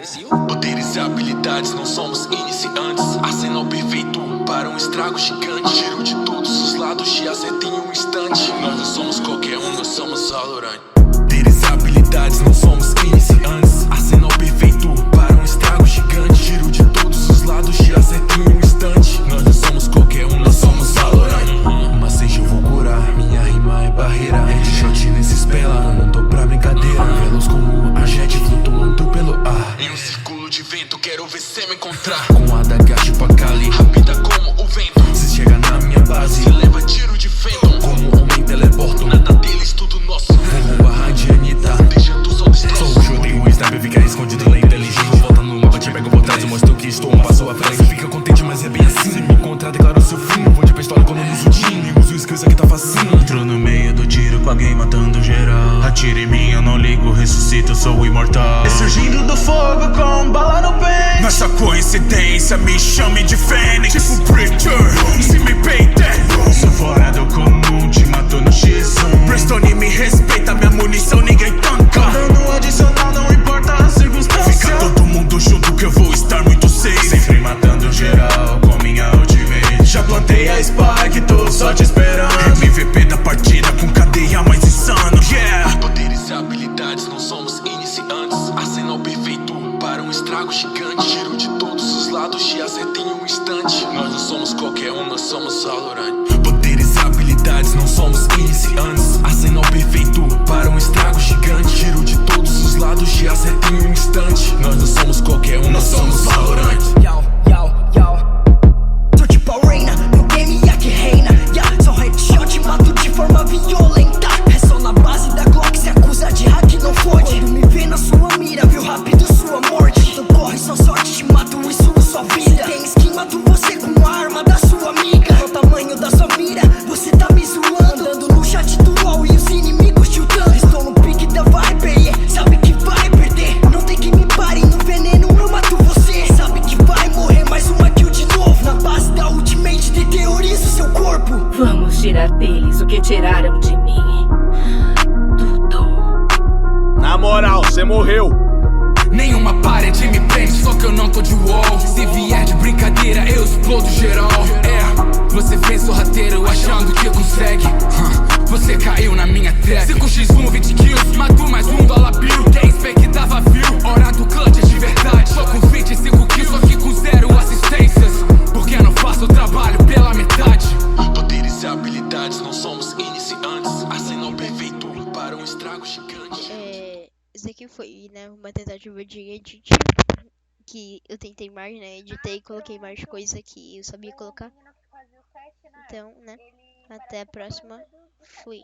Brasil. Poderes e habilidades, não somos iniciantes. Arsenal perfeito para um estrago gigante. Tiro de todos os lados, te acerto em um instante. Nós não somos qualquer um, nós somos Valorant. Poderes e habilidades, não somos iniciantes. Arsenal perfeito para um estrago gigante. Tiro de todos os lados, te acerto em um instante. Nós não somos qualquer um, nós somos Valorant. Uma seja eu vou curar, minha rima é barreira. Headshot nesses pela, eu não tô pra brincadeira. Veloz como a jet flutuando pelo ar. Em um círculo de vento, quero ver cê me encontrar. Com a adaga tipo a Kali, rápida como o vento. Se chega na minha base, se leva tiro de Phantom. Como homem teleporto, nada deles, tudo nosso. Vou barra de Anitta, deixando só destroço. Sou o chute, o sniper fica escondido, ele é inteligente. Volta no mapa, te pego por trás e mostro que estou um passo à frente. Você fica contente, mas é bem assim. Se me encontrar, declaro seu fim. Vou de pistola quando eu uso Jim. E uso skills aqui tá facinho. Entro no meio do tiro com alguém matando geral. Atira em mim, eu não ligo, ressuscito, eu sou imortal. Surgindo do fogo com bala no peito. Nossa coincidência, me chame de Fênix. Tipo Preacher, se me peita. Sou fora do comum, te mato no X1. Bristone me respeita, minha munição ninguém tanca. Dando adicional, não importa a circunstância. Fica todo mundo junto que eu vou estar muito safe. Sempre matando geral com minha ultimate. Já plantei a Spike, tô só te esperando. MVP da partida com cadeia mais insano. Yeah! Poderes e habilidades, não somos iniciantes. Arsenal perfeito para um estrago gigante. Tiro de todos os lados, te acerto em um instante. Nós não somos qualquer um, nós somos Valorant. Poderes e habilidades, não somos iniciantes. Arsenal perfeito para um estrago gigante. Tiro de todos os lados, te acerto em um instante. Nós não somos qualquer um, nós somos Valorant. Tô tipo a Reina, no game e aqui reina. Só headshot, mato de forma violenta. É só na base da Glock, se acusa de hack não fode. Quando me vê na sua mira, viu rápido sua morte. Então corre, só sorte, te mato e subo sua vida. Tem skin, mato você com a arma da sua amiga. O tamanho da sua mira, você tá me zoando. Andando no chat do LOL e os inimigos tiltando. Estou no pique da Viper, sabe que vai perder. Não tem que me pare, no veneno eu mato você. Sabe que vai morrer, mais uma kill de novo. Na base da ultimate, deteriorizo seu corpo. Vamos tirar deles o que tiraram de mim. Tudo. Na moral, cê morreu. Nenhuma parede me prende, só que eu não tô de wall. Se vier de brincadeira, eu explodo geral. Você fez sorrateiro achando que consegue. Você caiu na minha trap. 5x1, 20 kills, matou mais um dollar bill. Quem expectava viu, hora do clutch é de verdade. Só com 25 kills, só que com 0 assistências. Porque eu não faço o trabalho pela metade. Poderes e habilidades, não somos iniciantes. Arsenal perfeito para um estrago gigante. Isso aqui foi, né, uma tentativa de edit que eu tentei mais, né, editei e coloquei mais coisa que eu sabia colocar. Então, né, até a próxima, fui.